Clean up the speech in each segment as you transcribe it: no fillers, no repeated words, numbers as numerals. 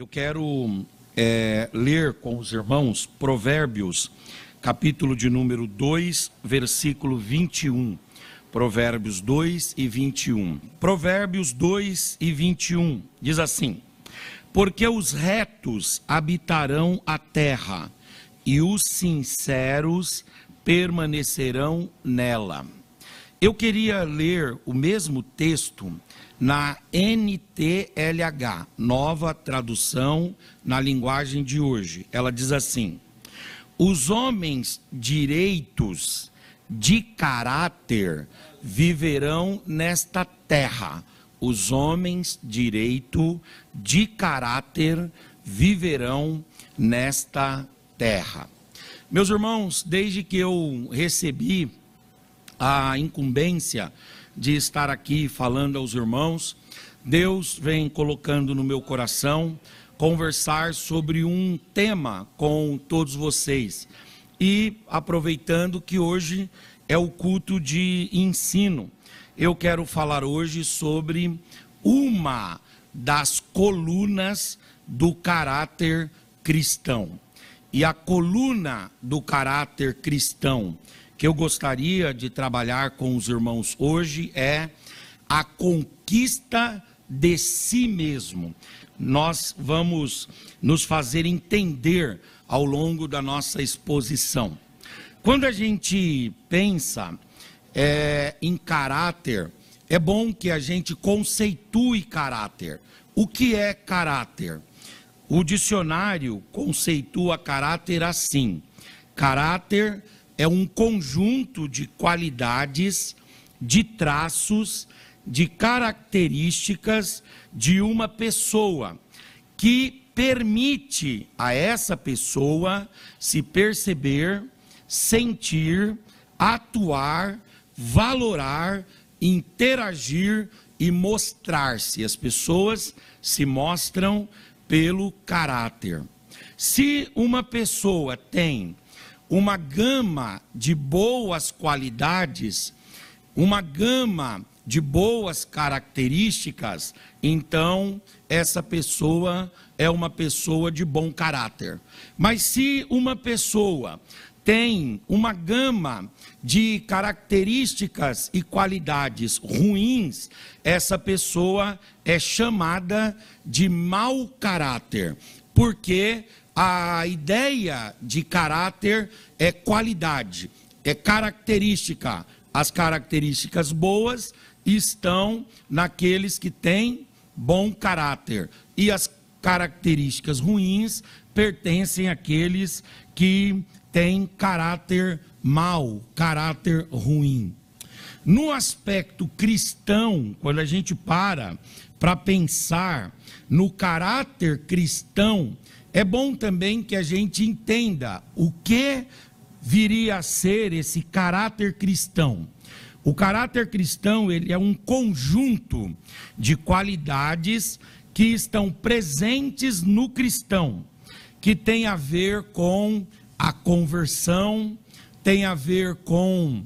Eu quero ler com os irmãos Provérbios, capítulo de número 2, versículo 21. Provérbios 2 e 21. Provérbios 2 e 21 diz assim: porque os retos habitarão a terra, e os sinceros permanecerão nela. Eu queria ler o mesmo texto na NTLH, nova tradução na linguagem de hoje. Ela diz assim: os homens direitos de caráter viverão nesta terra. Os homens direito de caráter viverão nesta terra. Meus irmãos, desde que eu recebi a incumbência de estar aqui falando aos irmãos, Deus vem colocando no meu coração conversar sobre um tema com todos vocês. E aproveitando que hoje é o culto de ensino, eu quero falar hoje sobre uma das colunas do caráter cristão. E a coluna do caráter cristão que eu gostaria de trabalhar com os irmãos hoje é a conquista de si mesmo. Nós vamos nos fazer entender ao longo da nossa exposição. Quando a gente pensa em caráter, é bom que a gente conceitue caráter. O que é caráter? O dicionário conceitua caráter assim: caráter é um conjunto de qualidades, de traços, de características de uma pessoa que permite a essa pessoa se perceber, sentir, atuar, valorar, interagir e mostrar-se. As pessoas se mostram pelo caráter. Se uma pessoa tem uma gama de boas qualidades, uma gama de boas características, então essa pessoa é uma pessoa de bom caráter. Mas se uma pessoa tem uma gama de características e qualidades ruins, essa pessoa é chamada de mau caráter, porque a ideia de caráter é qualidade, é característica. As características boas estão naqueles que têm bom caráter, e as características ruins pertencem àqueles que têm caráter mau, caráter ruim. No aspecto cristão, quando a gente para pensar no caráter cristão, é bom também que a gente entenda o que viria a ser esse caráter cristão. O caráter cristão, ele é um conjunto de qualidades que estão presentes no cristão, que tem a ver com a conversão, tem a ver com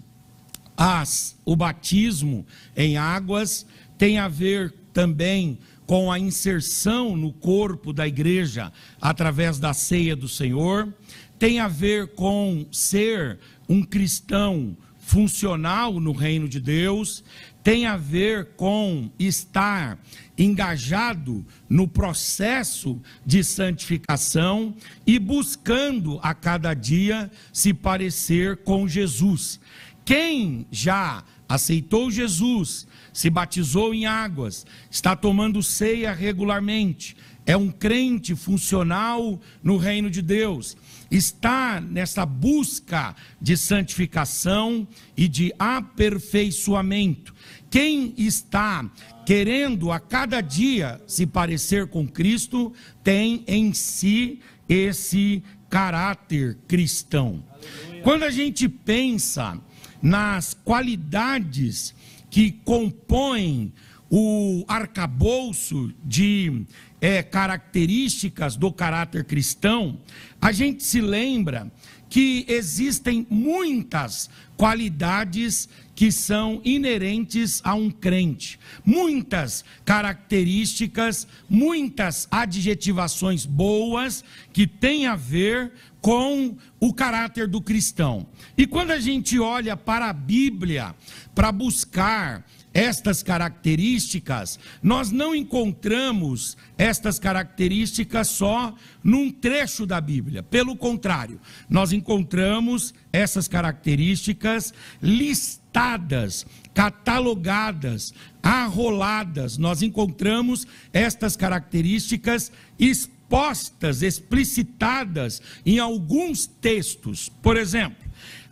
o batismo em águas, tem a ver também com a inserção no corpo da igreja através da ceia do Senhor, tem a ver com ser um cristão funcional no reino de Deus, tem a ver com estar engajado no processo de santificação e buscando a cada dia se parecer com Jesus. Quem já aceitou Jesus, se batizou em águas, está tomando ceia regularmente, é um crente funcional no reino de Deus, está nessa busca de santificação e de aperfeiçoamento. Quem está querendo a cada dia se parecer com Cristo, tem em si esse caráter cristão. Quando a gente pensa nas qualidades que compõem o arcabouço de características do caráter cristão, a gente se lembra que existem muitas qualidades que são inerentes a um crente. Muitas características, muitas adjetivações boas que têm a ver com o caráter do cristão. E quando a gente olha para a Bíblia para buscar estas características, nós não encontramos estas características só num trecho da Bíblia. Pelo contrário, nós encontramos essas características listadas, catalogadas, arroladas. Nós encontramos estas características expostas, explicitadas em alguns textos. Por exemplo,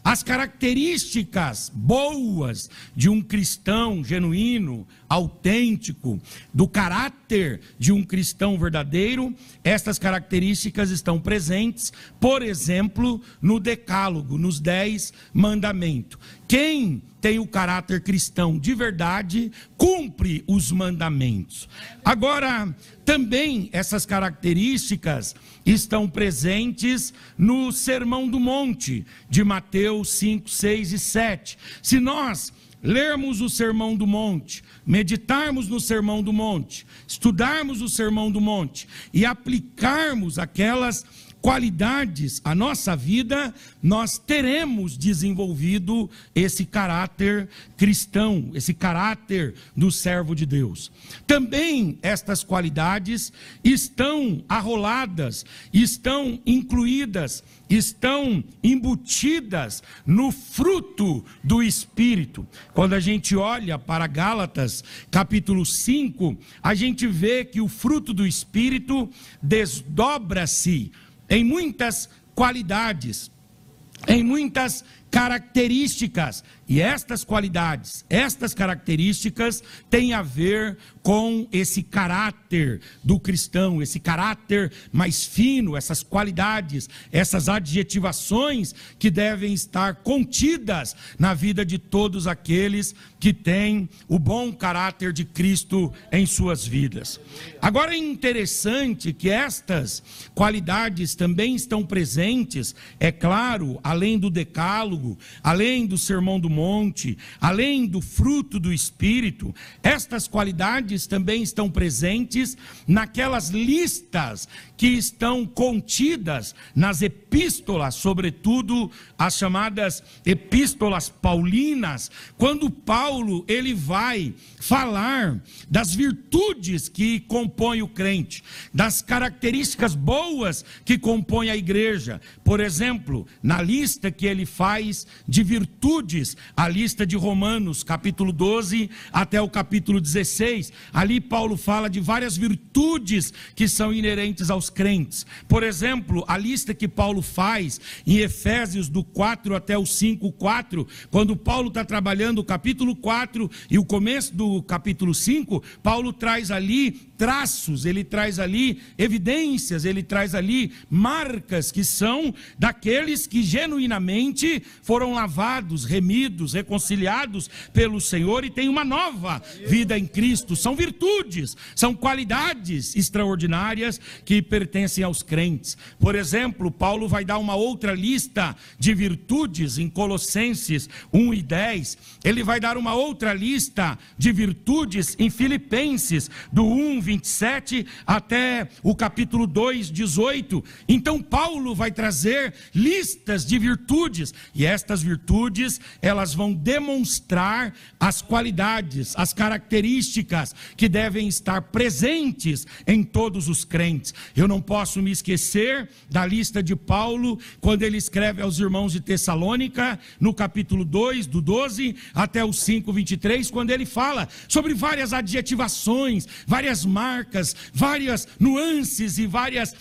as características boas de um cristão genuíno, autêntico, do caráter de um cristão verdadeiro, estas características estão presentes, por exemplo, no Decálogo, nos 10 mandamentos. Quem tem o caráter cristão de verdade, cumpre os mandamentos. Agora, também essas características estão presentes no Sermão do Monte, de Mateus 5, 6 e 7. Se nós lermos o Sermão do Monte, meditarmos no Sermão do Monte, estudarmos o Sermão do Monte e aplicarmos aquelas qualidades à nossa vida, nós teremos desenvolvido esse caráter cristão, esse caráter do servo de Deus. Também estas qualidades estão arroladas, estão incluídas, estão embutidas no fruto do Espírito. Quando a gente olha para Gálatas, capítulo 5, a gente vê que o fruto do Espírito desdobra-se em muitas qualidades, em muitas características, e estas qualidades, estas características têm a ver com esse caráter do cristão, esse caráter mais fino, essas qualidades, essas adjetivações que devem estar contidas na vida de todos aqueles que têm o bom caráter de Cristo em suas vidas. Agora é interessante que estas qualidades também estão presentes, é claro, além do Decálogo, além do Sermão do Monte, além do fruto do Espírito, estas qualidades também estão presentes naquelas listas que estão contidas nas epístolas, sobretudo as chamadas epístolas paulinas, quando Paulo ele vai falar das virtudes que compõem o crente, das características boas que compõem a igreja. Por exemplo, na lista que ele faz de virtudes, a lista de Romanos, capítulo 12 até o capítulo 16, ali Paulo fala de várias virtudes que são inerentes aos crentes. Por exemplo, a lista que Paulo faz em Efésios do 4 até o 5:4, quando Paulo está trabalhando o capítulo 4 e o começo do capítulo 5, Paulo traz ali traços, ele traz ali evidências, ele traz ali marcas que são daqueles que genuinamente foram lavados, remidos, reconciliados pelo Senhor e têm uma nova vida em Cristo. São virtudes, são qualidades extraordinárias que pertencem aos crentes. Por exemplo, Paulo vai dar uma outra lista de virtudes em Colossenses 1 e 10, ele vai dar uma outra lista de virtudes em Filipenses do 1:27 até o capítulo 2:18. Então Paulo vai trazer listas de virtudes, e estas virtudes, elas vão demonstrar as qualidades, as características que devem estar presentes em todos os crentes. Eu não posso me esquecer da lista de Paulo, quando ele escreve aos irmãos de Tessalônica, no capítulo 2, do 12 até o 5:23, quando ele fala sobre várias adjetivações, várias marcas, várias nuances e várias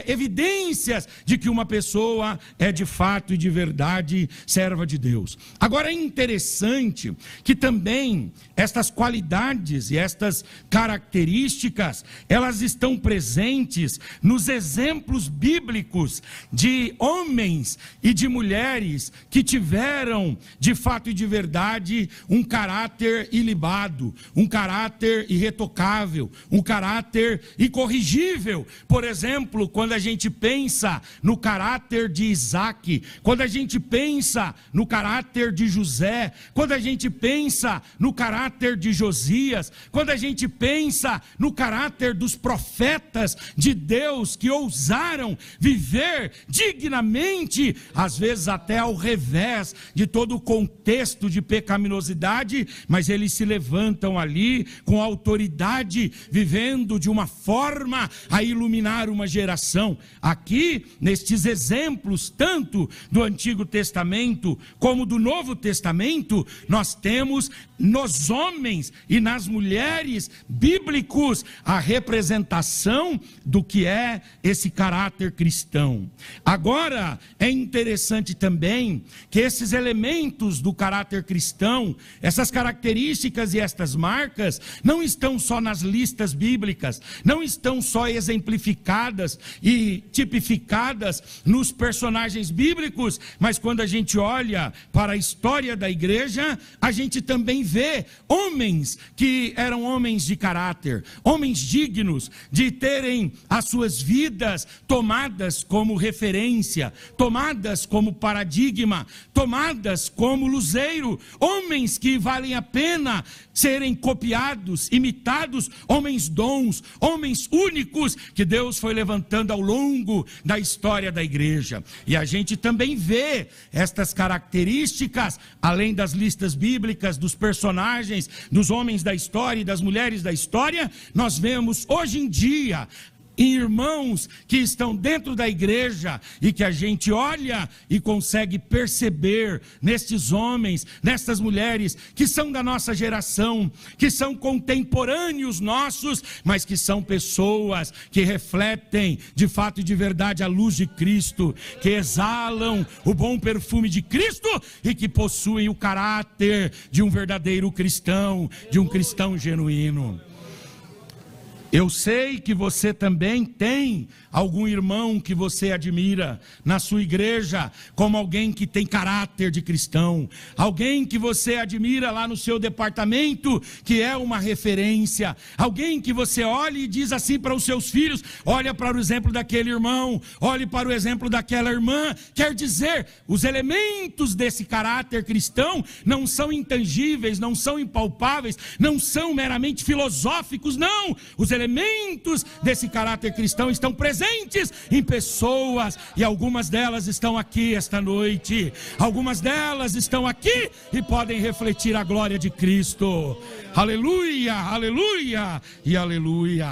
evidências de que uma pessoa é de fato e de verdade serva de Deus. Agora é interessante que também estas qualidades e estas características, elas estão presentes nos exemplos bíblicos de homens e de mulheres que tiveram de fato e de verdade um caráter ilibado, um caráter irretocável, um caráter incorrigível. Por exemplo, quando a gente pensa no caráter de Isaac, quando a gente pensa pensa no caráter de José, quando a gente pensa no caráter de Josias, quando a gente pensa no caráter dos profetas de Deus que ousaram viver dignamente, às vezes até ao revés de todo o contexto de pecaminosidade, mas eles se levantam ali com autoridade, vivendo de uma forma a iluminar uma geração. Aqui, nestes exemplos, tanto do Antigo Testamento como do Novo Testamento, nós temos nos homens e nas mulheres bíblicos a representação do que é esse caráter cristão. Agora, é interessante também que esses elementos do caráter cristão, essas características e estas marcas, não estão só nas listas bíblicas, não estão só exemplificadas e tipificadas nos personagens bíblicos, mas quando a gente olha para a história da igreja, a gente também vê homens que eram homens de caráter, homens dignos de terem as suas vidas tomadas como referência, tomadas como paradigma, tomadas como luzeiro, homens que valem a pena serem copiados, imitados, homens dons, homens únicos que Deus foi levantando ao longo da história da igreja. E a gente também vê estas características, além das listas bíblicas, dos personagens, dos homens da história e das mulheres da história, nós vemos hoje em dia irmãos que estão dentro da igreja e que a gente olha e consegue perceber nestes homens, nestas mulheres que são da nossa geração, que são contemporâneos nossos, mas que são pessoas que refletem de fato e de verdade a luz de Cristo, que exalam o bom perfume de Cristo e que possuem o caráter de um verdadeiro cristão, de um cristão genuíno. Eu sei que você também tem algum irmão que você admira na sua igreja, como alguém que tem caráter de cristão, alguém que você admira lá no seu departamento, que é uma referência, alguém que você olha e diz assim para os seus filhos: olha para o exemplo daquele irmão, olhe para o exemplo daquela irmã. Quer dizer, os elementos desse caráter cristão não são intangíveis, não são impalpáveis, não são meramente filosóficos, não. Os elementos desse caráter cristão estão presentes em pessoas, e algumas delas estão aqui esta noite, algumas delas estão aqui e podem refletir a glória de Cristo. Aleluia, aleluia e aleluia.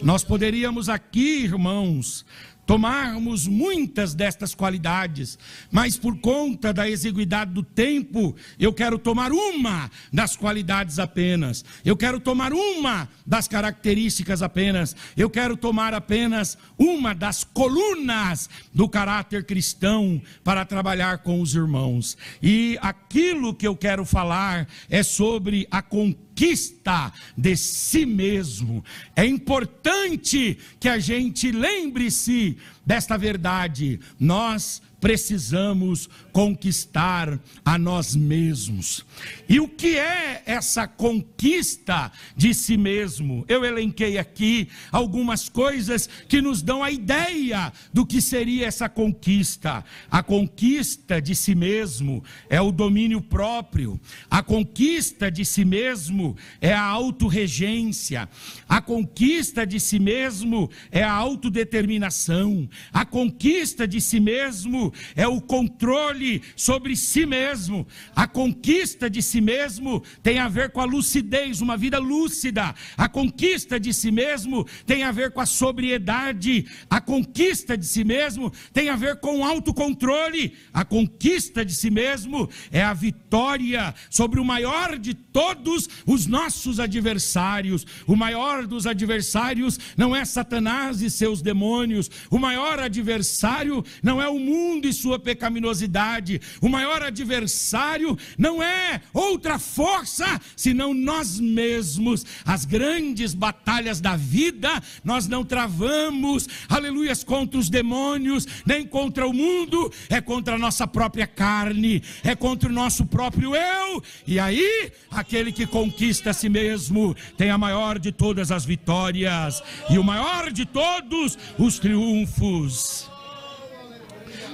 Nós poderíamos aqui, irmãos, tomarmos muitas destas qualidades, mas por conta da exiguidade do tempo, eu quero tomar uma das qualidades apenas, eu quero tomar uma das características apenas, eu quero tomar apenas uma das colunas do caráter cristão para trabalhar com os irmãos. E aquilo que eu quero falar é sobre a conquista de si mesmo. É importante que a gente lembre-se desta verdade. Nós precisamos conquistar a nós mesmos. E o que é essa conquista de si mesmo? Eu elenquei aqui algumas coisas que nos dão a ideia do que seria essa conquista. A conquista de si mesmo é o domínio próprio. A conquista de si mesmo é a autorregência. A conquista de si mesmo é a autodeterminação. A conquista de si mesmo é o controle sobre si mesmo. A conquista de si mesmo tem a ver com a lucidez, uma vida lúcida. A conquista de si mesmo tem a ver com a sobriedade. A conquista de si mesmo tem a ver com o autocontrole. A conquista de si mesmo é a vitória sobre o maior de todos os nossos adversários. O maior dos adversários não é Satanás e seus demônios. O maior adversário não é o mundo e sua pecaminosidade. O maior adversário não é outra força senão nós mesmos. As grandes batalhas da vida nós não travamos, aleluias, contra os demônios, nem contra o mundo, é contra a nossa própria carne, é contra o nosso próprio eu. E aí, aquele que conquista a si mesmo tem a maior de todas as vitórias e o maior de todos os triunfos.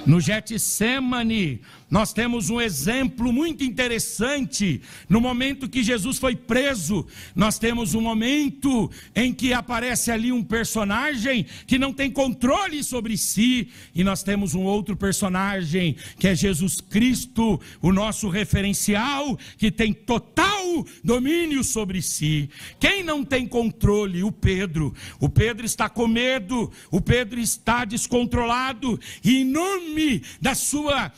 No Getsemane, nós temos um exemplo muito interessante. No momento que Jesus foi preso, nós temos um momento em que aparece ali um personagem que não tem controle sobre si, e nós temos um outro personagem que é Jesus Cristo, o nosso referencial, que tem total domínio sobre si. Quem não tem controle? O Pedro. O Pedro está com medo, o Pedro está descontrolado, e em nome da sua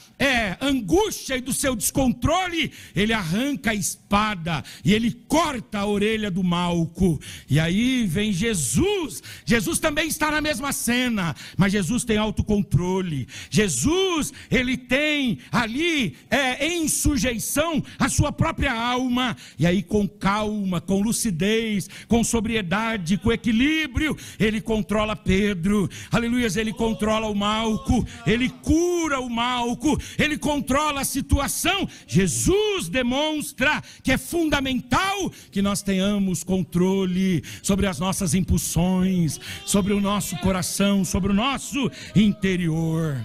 angústia e do seu descontrole, ele arranca a espada e ele corta a orelha do Malco. E aí vem Jesus. Jesus também está na mesma cena, mas Jesus tem autocontrole. Jesus, ele tem ali em sujeição a sua própria alma, e aí com calma, com lucidez, com sobriedade, com equilíbrio, ele controla Pedro. Aleluias, ele controla o Malco, ele cura o Malco, ele controla a situação. Jesus demonstra que é fundamental que nós tenhamos controle sobre as nossas impulsões, sobre o nosso coração, sobre o nosso interior.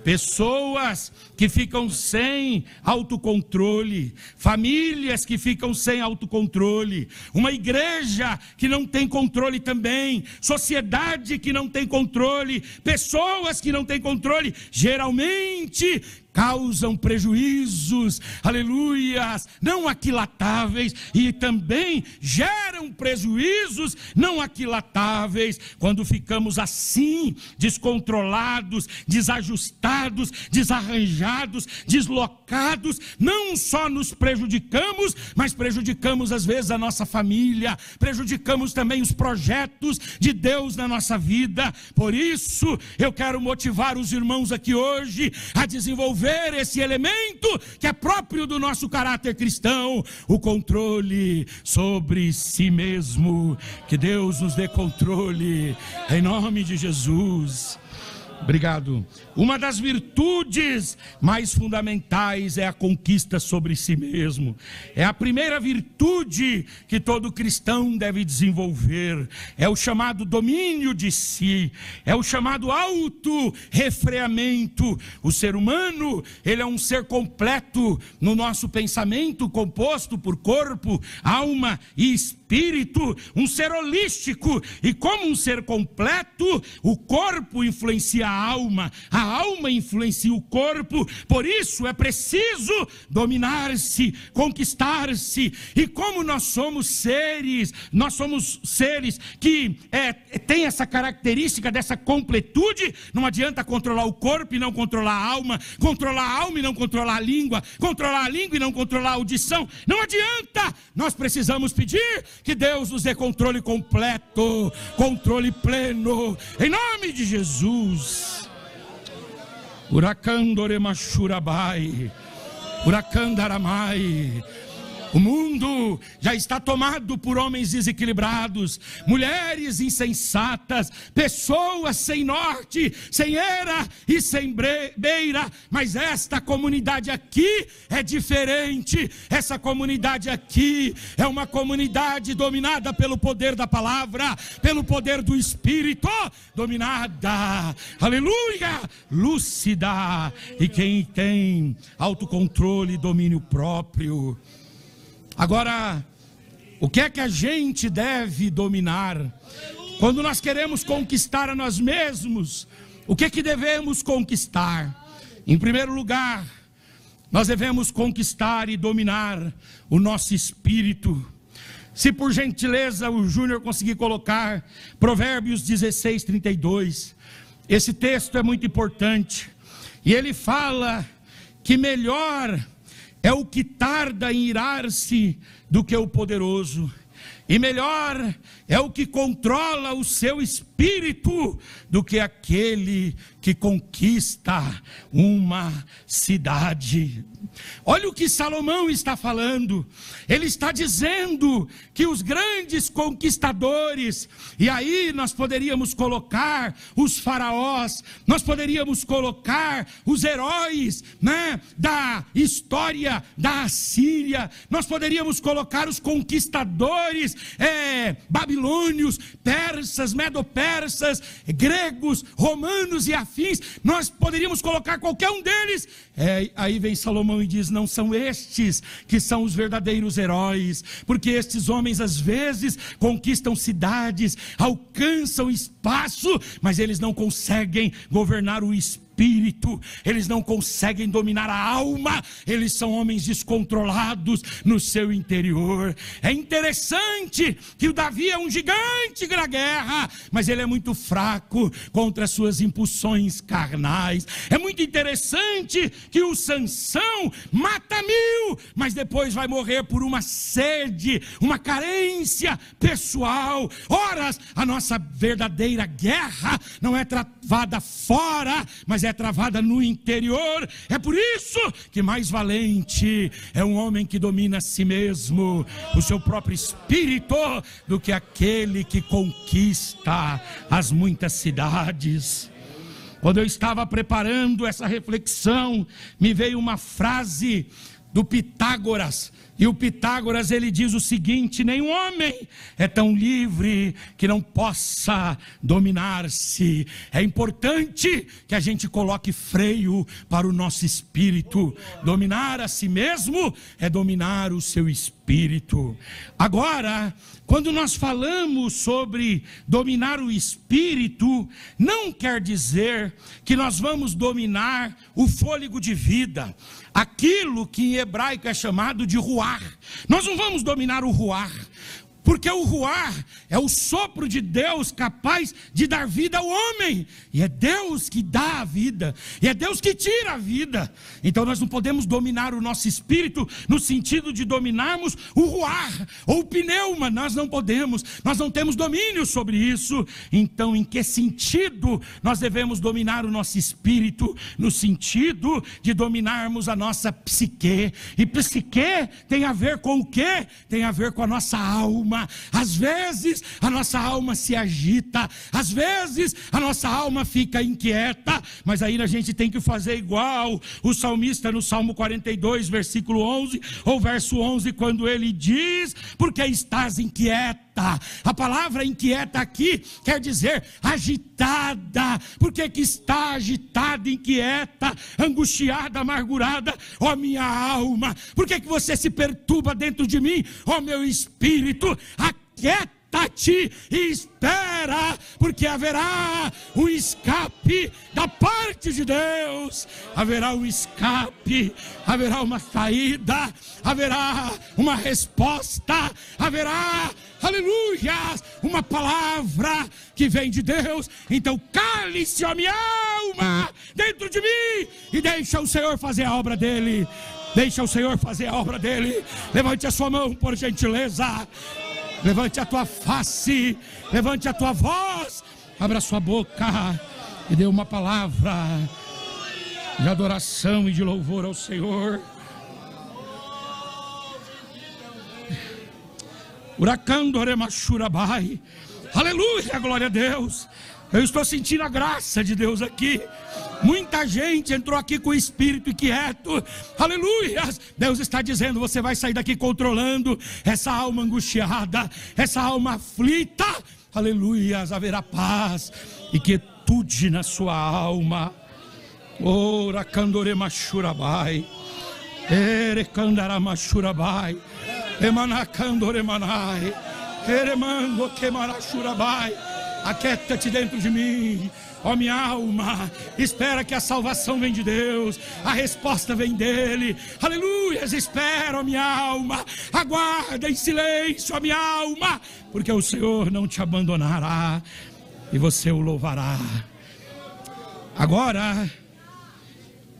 Pessoas que ficam sem autocontrole, famílias que ficam sem autocontrole, uma igreja que não tem controle também, sociedade que não tem controle, pessoas que não têm controle, geralmente causam prejuízos, aleluias, não aquilatáveis, e também geram prejuízos não aquilatáveis. Quando ficamos assim, descontrolados, desajustados, desarranjados, deslocados, não só nos prejudicamos, mas prejudicamos às vezes a nossa família, prejudicamos também os projetos de Deus na nossa vida. Por isso eu quero motivar os irmãos aqui hoje a desenvolver esse elemento que é próprio do nosso caráter cristão, o controle sobre si mesmo. Que Deus nos dê controle, em nome de Jesus. Obrigado. Uma das virtudes mais fundamentais é a conquista sobre si mesmo. É a primeira virtude que todo cristão deve desenvolver. É o chamado domínio de si. É o chamado auto-refreamento. O ser humano, ele é um ser completo no nosso pensamento, composto por corpo, alma e espírito. Um ser holístico. E como um ser completo, o corpo influencia a alma influencia o corpo. Por isso é preciso dominar-se, conquistar-se. E como nós somos seres que têm essa característica dessa completude, não adianta controlar o corpo e não controlar a alma e não controlar a língua e não controlar a audição. Não adianta. Nós precisamos pedir que Deus nos dê controle completo, controle pleno, em nome de Jesus. Uracandoremachurabai, Uracandaramai. O mundo já está tomado por homens desequilibrados, mulheres insensatas, pessoas sem norte, sem era e sem beira. Mas esta comunidade aqui é diferente. Essa comunidade aqui é uma comunidade dominada pelo poder da palavra, pelo poder do Espírito, dominada, aleluia, lúcida. E quem tem autocontrole e domínio próprio. Agora, o que é que a gente deve dominar? Quando nós queremos conquistar a nós mesmos, o que é que devemos conquistar? Em primeiro lugar, nós devemos conquistar e dominar o nosso espírito. Se por gentileza o Júnior conseguir colocar Provérbios 16:32, esse texto é muito importante. E ele fala que melhor é o que tarda em irar-se do que o poderoso. E melhor é o que controla o seu espírito do que aquele que conquista uma cidade. Olha o que Salomão está falando. Ele está dizendo que os grandes conquistadores, e aí nós poderíamos colocar os faraós, nós poderíamos colocar os heróis, da história da Assíria, nós poderíamos colocar os conquistadores babilônios, persas, medo-persas, persas, gregos, romanos e afins, nós poderíamos colocar qualquer um deles. Aí vem Salomão e diz: não são estes que são os verdadeiros heróis, porque estes homens às vezes conquistam cidades, alcançam espaço, mas eles não conseguem governar o espírito, eles não conseguem dominar a alma, eles são homens descontrolados no seu interior. É interessante que o Davi é um gigante na guerra, mas ele é muito fraco contra as suas impulsões carnais. É muito interessante que o Sansão mata 1000, mas depois vai morrer por uma sede, uma carência pessoal. Ora, a nossa verdadeira guerra não é travada fora, mas é travada no interior. É por isso que mais valente é um homem que domina a si mesmo, o seu próprio espírito, do que aquele que conquista as muitas cidades. Quando eu estava preparando essa reflexão, me veio uma frase do Pitágoras. E o Pitágoras, ele diz o seguinte: nenhum homem é tão livre que não possa dominar-se. É importante que a gente coloque freio para o nosso espírito. Dominar a si mesmo é dominar o seu espírito. Agora, quando nós falamos sobre dominar o espírito, não quer dizer que nós vamos dominar o fôlego de vida, aquilo que em hebraico é chamado de ruar. Nós não vamos dominar o ruar, porque o ruar é o sopro de Deus capaz de dar vida ao homem, e é Deus que dá a vida, e é Deus que tira a vida. Então nós não podemos dominar o nosso espírito no sentido de dominarmos o ruar ou o pneuma. Nós não podemos, nós não temos domínio sobre isso. Então em que sentido nós devemos dominar o nosso espírito? No sentido de dominarmos a nossa psique. E psique tem a ver com o quê? Tem a ver com a nossa alma. Às vezes a nossa alma se agita, às vezes a nossa alma fica inquieta, mas aí a gente tem que fazer igual o salmista no Salmo 42, versículo 11 ou verso 11, quando ele diz: porque estás inquieta. A palavra inquieta aqui quer dizer agitada. Por que está agitada, inquieta, angustiada, amargurada, ó minha alma? Por que você se perturba dentro de mim, ó meu espírito? Aquieta-te e espera, porque haverá um escape da parte de Deus. Haverá um escape, haverá uma saída, haverá uma resposta, haverá, aleluia, uma palavra que vem de Deus. Então cale-se, ó minha alma, dentro de mim, e deixa o Senhor fazer a obra dele. Deixa o Senhor fazer a obra dele. Levante a sua mão, por gentileza. Levante a tua face, levante a tua voz, abra a sua boca e dê uma palavra de adoração e de louvor ao Senhor. Uracandoremachurabai. Aleluia, glória a Deus. Eu estou sentindo a graça de Deus aqui. Muita gente entrou aqui com o espírito inquieto. Aleluia. Deus está dizendo: você vai sair daqui controlando essa alma angustiada, essa alma aflita. Aleluia. Haverá paz e quietude na sua alma. Ora candoremachurabai. Erecandaramachurabai. Emanacandoremanai. Eremango quemarachurabai. Aquieta-te dentro de mim, ó minha alma. Espera que a salvação vem de Deus, a resposta vem dele. Aleluia, espera, ó minha alma. Aguarda em silêncio, ó minha alma, porque o Senhor não te abandonará e você o louvará. Agora,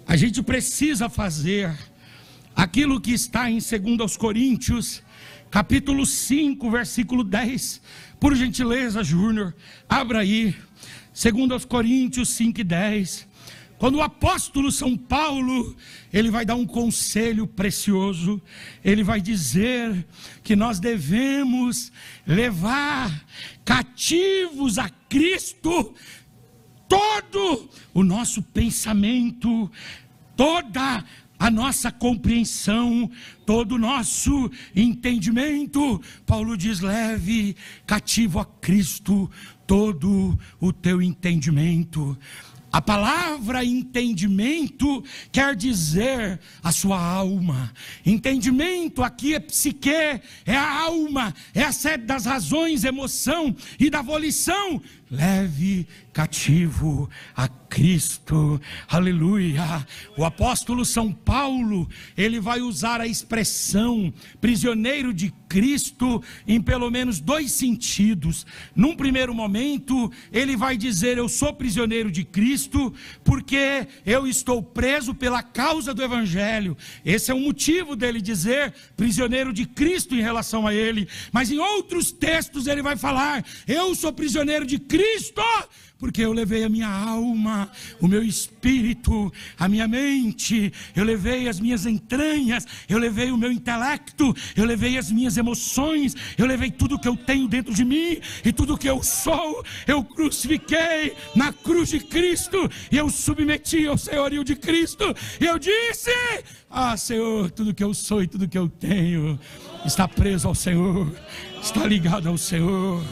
a gente precisa fazer aquilo que está em 2 Coríntios, capítulo 5, versículo 10. Por gentileza, Júnior, abra aí, 2 Coríntios 5:10. Quando o apóstolo São Paulo, ele vai dar um conselho precioso. Ele vai dizer que nós devemos levar cativos a Cristo todo o nosso pensamento, toda a nossa compreensão, todo o nosso entendimento. Paulo diz: leve cativo a Cristo todo o teu entendimento. A palavra entendimento quer dizer a sua alma. Entendimento aqui é psique, é a alma, é a sede das razões, emoção e da volição. Leve cativo a Cristo, aleluia. O apóstolo São Paulo, ele vai usar a expressão prisioneiro de Cristo em pelo menos 2 sentidos. Num primeiro momento, ele vai dizer: eu sou prisioneiro de Cristo porque eu estou preso pela causa do Evangelho. Esse é o motivo dele dizer prisioneiro de Cristo em relação a ele. Mas em outros textos ele vai falar: eu sou prisioneiro de Cristo porque eu levei a minha alma, o meu espírito, a minha mente, eu levei as minhas entranhas, eu levei o meu intelecto, eu levei as minhas emoções, eu levei tudo que eu tenho dentro de mim e tudo que eu sou, eu crucifiquei na cruz de Cristo e eu submeti ao senhorio de Cristo. E eu disse: ah, Senhor, tudo que eu sou e tudo que eu tenho está preso ao Senhor, está ligado ao Senhor.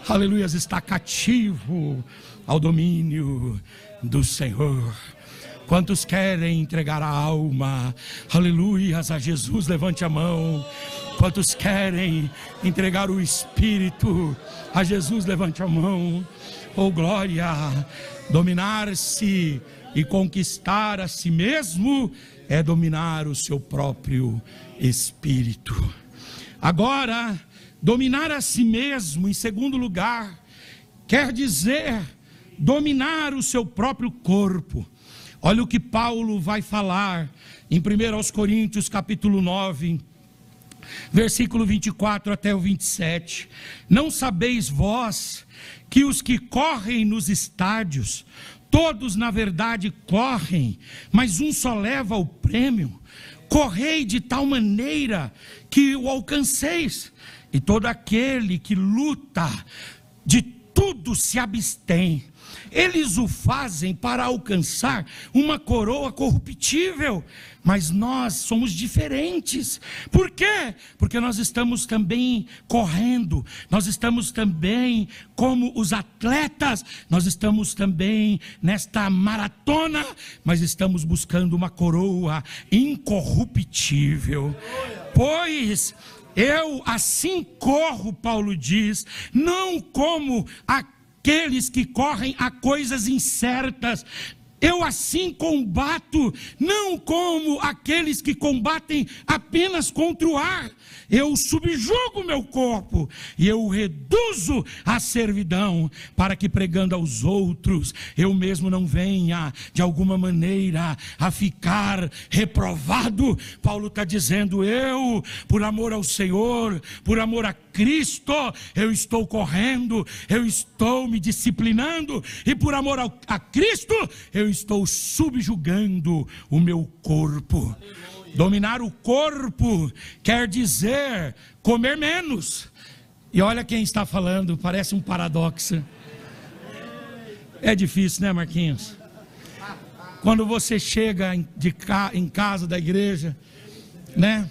Aleluia, está cativo ao domínio do Senhor. Quantos querem entregar a alma, aleluias, a Jesus? Levante a mão. Quantos querem entregar o espírito a Jesus? Levante a mão. Oh glória! Dominar-se e conquistar a si mesmo é dominar o seu próprio espírito. Agora, dominar a si mesmo, em segundo lugar, quer dizer dominar o seu próprio corpo. Olha o que Paulo vai falar em 1 Coríntios capítulo 9, versículo 24 até o 27. Não sabeis vós que os que correm nos estádios, todos na verdade correm, mas um só leva o prêmio? Correi de tal maneira que o alcanceis. E todo aquele que luta, de tudo se abstém. Eles o fazem para alcançar uma coroa corruptível, mas nós somos diferentes. Por quê? Porque nós estamos também correndo, nós estamos também como os atletas, nós estamos também nesta maratona, mas estamos buscando uma coroa incorruptível. Pois eu assim corro, Paulo diz, não como aqueles que correm a coisas incertas. Eu assim combato, não como aqueles que combatem apenas contra o ar. Eu subjugo meu corpo e eu o reduzo à servidão, para que pregando aos outros, eu mesmo não venha de alguma maneira a ficar reprovado. Paulo está dizendo: eu, por amor ao Senhor, por amor a Cristo, eu estou correndo, eu estou me disciplinando, e por amor a Cristo, eu estou subjugando o meu corpo. Dominar o corpo quer dizer comer menos. E olha quem está falando, parece um paradoxo. É difícil, né, Marquinhos? Quando você chega em casa da igreja, né?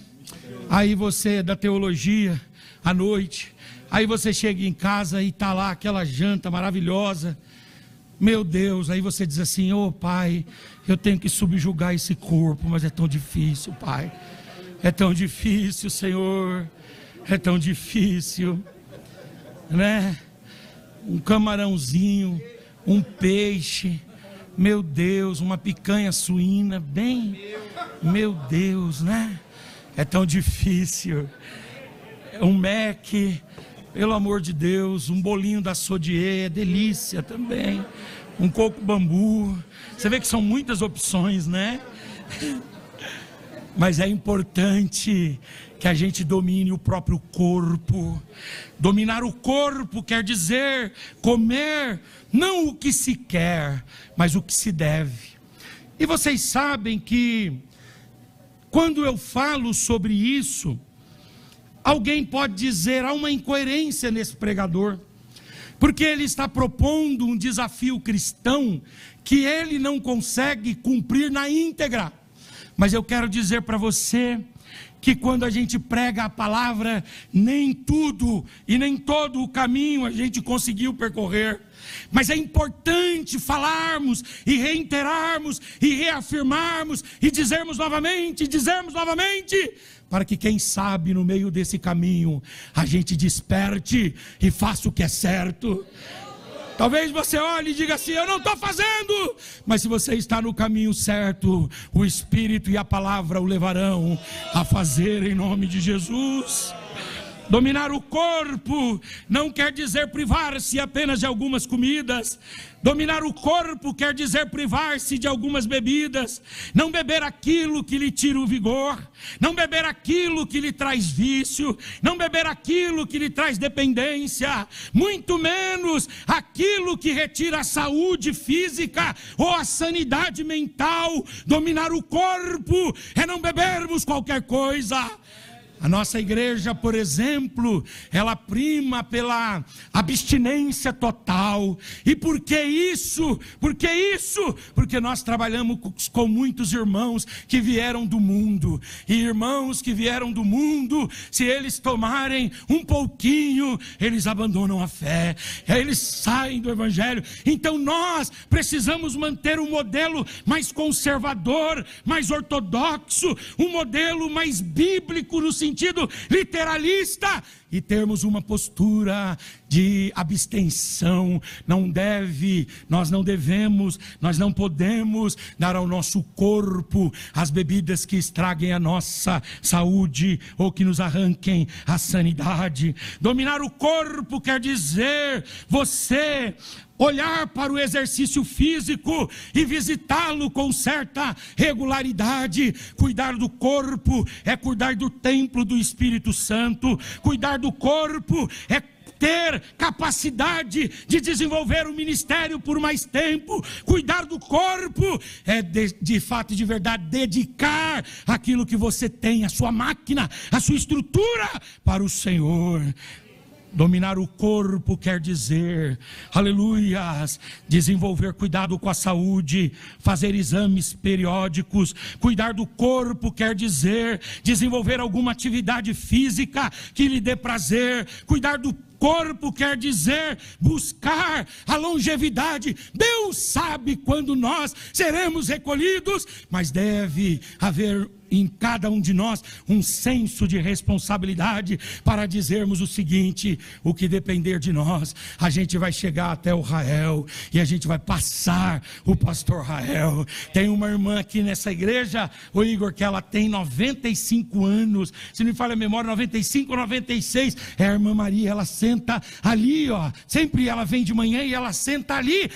Aí você da teologia à noite, aí você chega em casa e está lá aquela janta maravilhosa. Meu Deus, aí você diz assim: ô Pai, eu tenho que subjugar esse corpo, mas é tão difícil, Pai. É tão difícil, Senhor. É tão difícil, né? Um camarãozinho, um peixe, meu Deus, uma picanha suína, bem, meu Deus, né? É tão difícil. Um Mac, pelo amor de Deus, um bolinho da Sodier, é delícia também. Um coco bambu. Você vê que são muitas opções, né? Mas é importante que a gente domine o próprio corpo. Dominar o corpo quer dizer comer não o que se quer, mas o que se deve. E vocês sabem que quando eu falo sobre isso, alguém pode dizer: há uma incoerência nesse pregador, porque ele está propondo um desafio cristão que ele não consegue cumprir na íntegra. Mas eu quero dizer para você que quando a gente prega a palavra, nem tudo e nem todo o caminho a gente conseguiu percorrer. Mas é importante falarmos e reiterarmos e reafirmarmos e dizermos novamente, para que quem sabe no meio desse caminho a gente desperte e faça o que é certo. Talvez você olhe e diga assim: eu não estou fazendo. Mas se você está no caminho certo, o Espírito e a palavra o levarão a fazer em nome de Jesus. Dominar o corpo não quer dizer privar-se apenas de algumas comidas. Dominar o corpo quer dizer privar-se de algumas bebidas. Não beber aquilo que lhe tira o vigor. Não beber aquilo que lhe traz vício. Não beber aquilo que lhe traz dependência. Muito menos aquilo que retira a saúde física ou a sanidade mental. Dominar o corpo é não bebermos qualquer coisa. A nossa igreja, por exemplo, ela prima pela abstinência total. E por que isso? Por que isso? Porque nós trabalhamos com muitos irmãos que vieram do mundo. E irmãos que vieram do mundo, se eles tomarem um pouquinho, eles abandonam a fé. Eles saem do evangelho. Então nós precisamos manter um modelo mais conservador, mais ortodoxo, um modelo mais bíblico no sentido literalista, e termos uma postura de abstenção. Nós não podemos dar ao nosso corpo as bebidas que estraguem a nossa saúde ou que nos arranquem a sanidade. Dominar o corpo quer dizer você olhar para o exercício físico e visitá-lo com certa regularidade. Cuidar do corpo é cuidar do templo do Espírito Santo. Cuidar do corpo é ter capacidade de desenvolver o ministério por mais tempo. Cuidar do corpo é de fato e de verdade dedicar aquilo que você tem, a sua máquina, a sua estrutura para o Senhor. Dominar o corpo quer dizer, aleluias, desenvolver cuidado com a saúde, fazer exames periódicos. Cuidar do corpo quer dizer desenvolver alguma atividade física que lhe dê prazer. Cuidar do corpo quer dizer buscar a longevidade. Deus sabe quando nós seremos recolhidos, mas deve haver em cada um de nós um senso de responsabilidade para dizermos o seguinte: o que depender de nós, a gente vai chegar até o Rael e a gente vai passar o pastor Rael. Tem uma irmã aqui nessa igreja, o Igor, que ela tem 95 anos, se não me falha a memória, 95 ou 96, é a irmã Maria. Ela senta ali, ó, sempre ela vem de manhã e ela senta ali.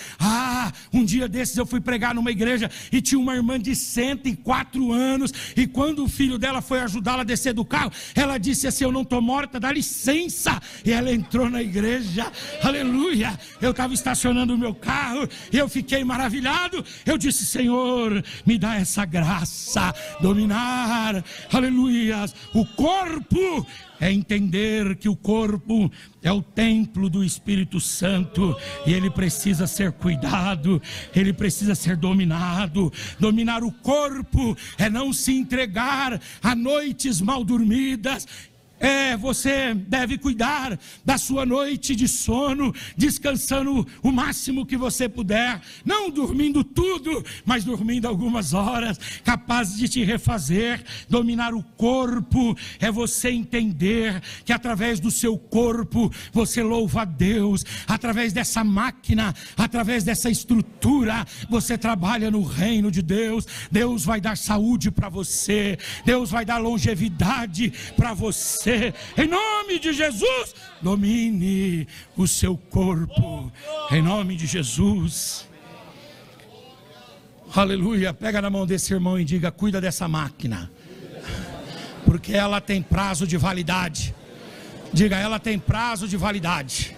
Um dia desses eu fui pregar numa igreja e tinha uma irmã de 104 anos, e quando o filho dela foi ajudá-la a descer do carro, ela disse assim: eu não estou morta, dá licença. E ela entrou na igreja, aleluia. Eu estava estacionando o meu carro e eu fiquei maravilhado. Eu disse: Senhor, me dá essa graça, dominar, aleluias, o corpo. É entender que o corpo é o templo do Espírito Santo e ele precisa ser cuidado, ele precisa ser dominado. Dominar o corpo é não se entregar a noites mal dormidas. Você deve cuidar da sua noite de sono, descansando o máximo que você puder, não dormindo tudo, mas dormindo algumas horas, capaz de te refazer. Dominar o corpo é você entender que através do seu corpo você louva a Deus, através dessa máquina, através dessa estrutura, você trabalha no reino de Deus. Deus vai dar saúde para você, Deus vai dar longevidade para você. Em nome de Jesus, domine o seu corpo, em nome de Jesus. Aleluia. Pega na mão desse irmão e diga: cuida dessa máquina, porque ela tem prazo de validade. Diga: ela tem prazo de validade.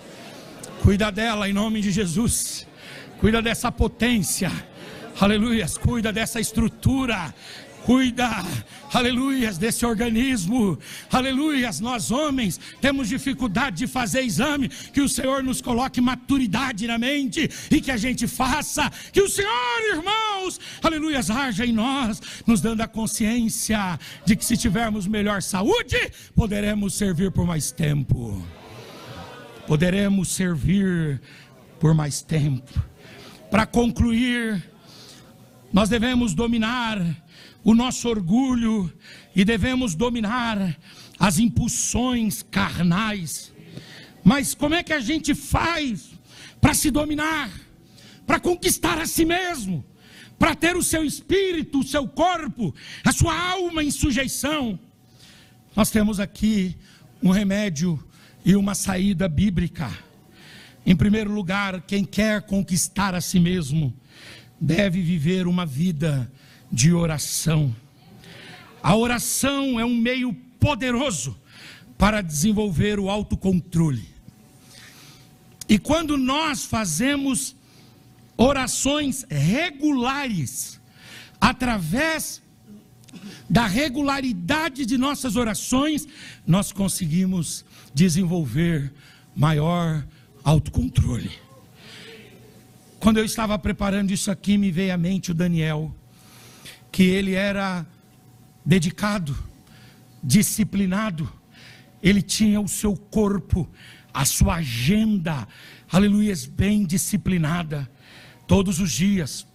Cuida dela em nome de Jesus. Cuida dessa potência, aleluia. Cuida dessa estrutura. Cuida, aleluias, desse organismo, aleluias. Nós homens temos dificuldade de fazer exame. Que o Senhor nos coloque maturidade na mente e que a gente faça. Que o Senhor, irmãos, Deus, aleluia, haja em nós, nos dando a consciência de que se tivermos melhor saúde, poderemos servir por mais tempo. Poderemos servir por mais tempo. Para concluir, nós devemos dominar o nosso orgulho e devemos dominar as impulsões carnais. Mas como é que a gente faz para se dominar, para conquistar a si mesmo, para ter o seu espírito, o seu corpo, a sua alma em sujeição? Nós temos aqui um remédio e uma saída bíblica. Em primeiro lugar, quem quer conquistar a si mesmo deve viver uma vida de oração. A oração é um meio poderoso para desenvolver o autocontrole. E quando nós fazemos orações regulares, através da regularidade de nossas orações, nós conseguimos desenvolver maior autocontrole. Quando eu estava preparando isso aqui, me veio à mente o Daniel, que ele era dedicado, disciplinado, ele tinha o seu corpo, a sua agenda, aleluia, bem disciplinada, todos os dias,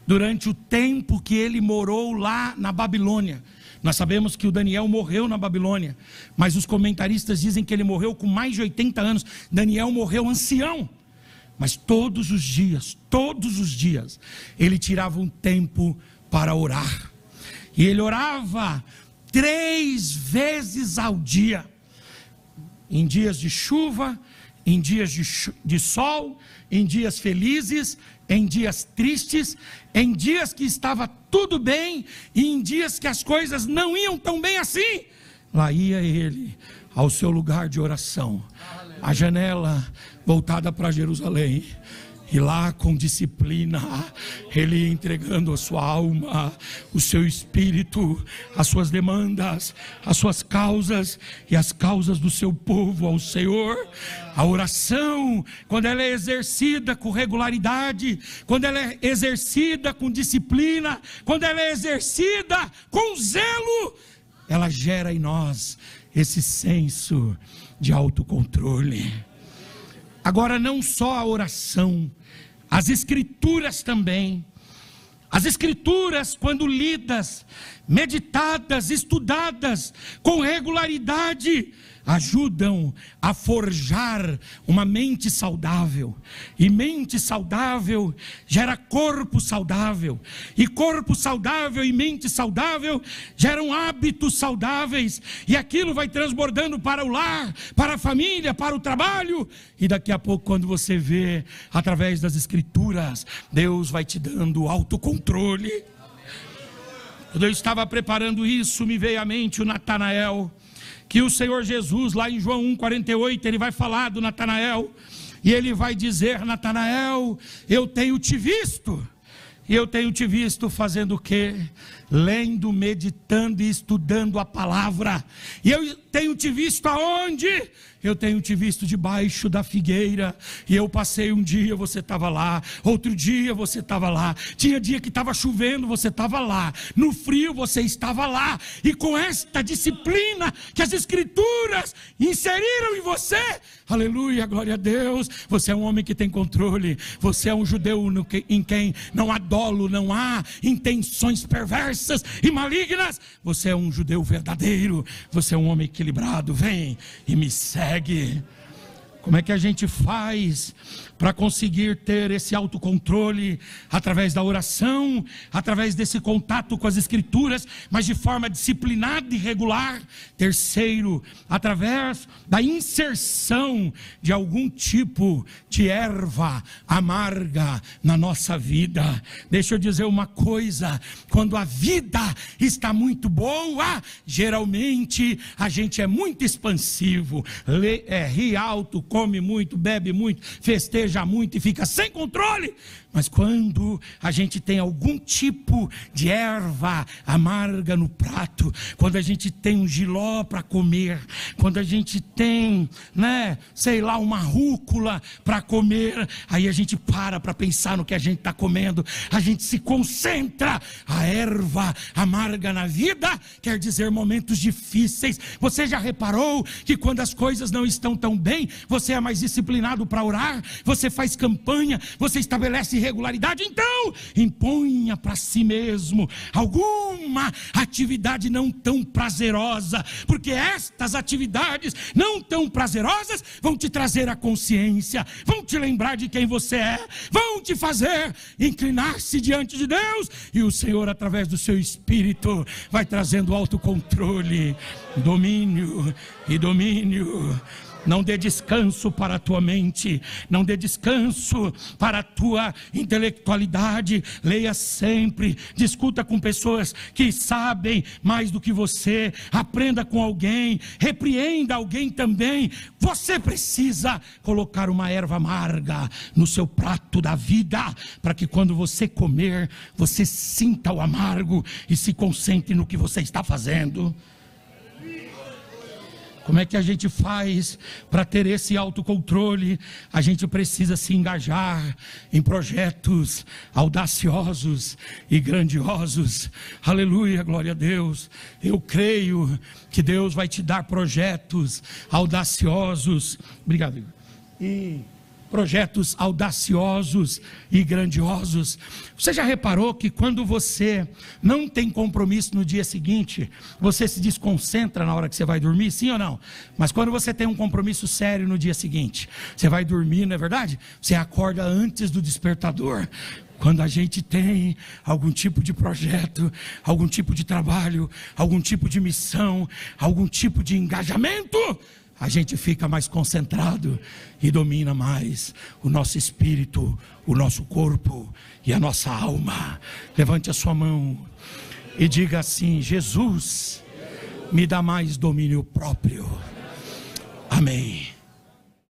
durante o tempo que ele morou lá na Babilônia. Nós sabemos que o Daniel morreu na Babilônia, mas os comentaristas dizem que ele morreu com mais de 80 anos, Daniel morreu ancião, mas todos os dias, ele tirava um tempo para orar, e ele orava 3 vezes ao dia, em dias de chuva, em dias de sol, em dias felizes, em dias tristes, em dias que estava tudo bem, e em dias que as coisas não iam tão bem assim. Lá ia ele ao seu lugar de oração, a janela voltada para Jerusalém, e lá com disciplina, ele ia entregando a sua alma, o seu espírito, as suas demandas, as suas causas e as causas do seu povo ao Senhor. A oração, quando ela é exercida com regularidade, quando ela é exercida com disciplina, quando ela é exercida com zelo, ela gera em nós esse senso de autocontrole. Agora, não só a oração, as escrituras também. As escrituras, quando lidas, meditadas, estudadas com regularidade, ajudam a forjar uma mente saudável. E mente saudável gera corpo saudável. E corpo saudável e mente saudável geram hábitos saudáveis. E aquilo vai transbordando para o lar, para a família, para o trabalho. E daqui a pouco, quando você vê, através das escrituras, Deus vai te dando autocontrole. Quando eu estava preparando isso, me veio à mente o Natanael, que o Senhor Jesus, lá em João 1,48, ele vai falar do Natanael, e ele vai dizer: Natanael, eu tenho te visto. E eu tenho te visto fazendo o quê? Lendo, meditando e estudando a palavra. E eu tenho te visto aonde? Eu tenho te visto debaixo da figueira. E eu passei um dia, você estava lá. Outro dia você estava lá. Tinha dia que estava chovendo, você estava lá. No frio você estava lá. E com esta disciplina que as escrituras inseriram em você, aleluia, glória a Deus, você é um homem que tem controle. Você é um judeu em quem não há dolo, não há intenções perversas e malignas. Você é um judeu verdadeiro. Você é um homem equilibrado. Vem e me segue. Como é que a gente faz para conseguir ter esse autocontrole? Através da oração, através desse contato com as escrituras, mas de forma disciplinada e regular. Terceiro, através da inserção de algum tipo de erva amarga na nossa vida. Deixa eu dizer uma coisa: quando a vida está muito boa, geralmente a gente é muito expansivo, ri alto, come muito, bebe muito, festeja muito e fica sem controle. Mas quando a gente tem algum tipo de erva amarga no prato, quando a gente tem um jiló para comer, quando a gente tem, sei lá, uma rúcula para comer, aí a gente para pensar no que a gente está comendo, a gente se concentra. A erva amarga na vida quer dizer momentos difíceis. Você já reparou que quando as coisas não estão tão bem, você é mais disciplinado para orar, você faz campanha, você estabelece regularidade? Então, imponha para si mesmo alguma atividade não tão prazerosa, porque estas atividades não tão prazerosas vão te trazer a consciência, vão te lembrar de quem você é, vão te fazer inclinar-se diante de Deus, e o Senhor, através do seu Espírito, vai trazendo autocontrole, domínio e domínio. Não dê descanso para a tua mente, não dê descanso para a tua intelectualidade. Leia sempre, discuta com pessoas que sabem mais do que você, aprenda com alguém, repreenda alguém também. Você precisa colocar uma erva amarga no seu prato da vida, para que quando você comer, você sinta o amargo e se concentre no que você está fazendo. Como é que a gente faz para ter esse autocontrole? A gente precisa se engajar em projetos audaciosos e grandiosos. Aleluia, glória a Deus. Eu creio que Deus vai te dar projetos audaciosos. Obrigado, Igor. E projetos audaciosos e grandiosos. Você já reparou que quando você não tem compromisso no dia seguinte, você se desconcentra na hora que você vai dormir, sim ou não? Mas quando você tem um compromisso sério no dia seguinte, você vai dormir, não é verdade? Você acorda antes do despertador. Quando a gente tem algum tipo de projeto, algum tipo de trabalho, algum tipo de missão, algum tipo de engajamento, a gente fica mais concentrado e domina mais o nosso espírito, o nosso corpo e a nossa alma. Levante a sua mão e diga assim: Jesus, me dá mais domínio próprio. Amém.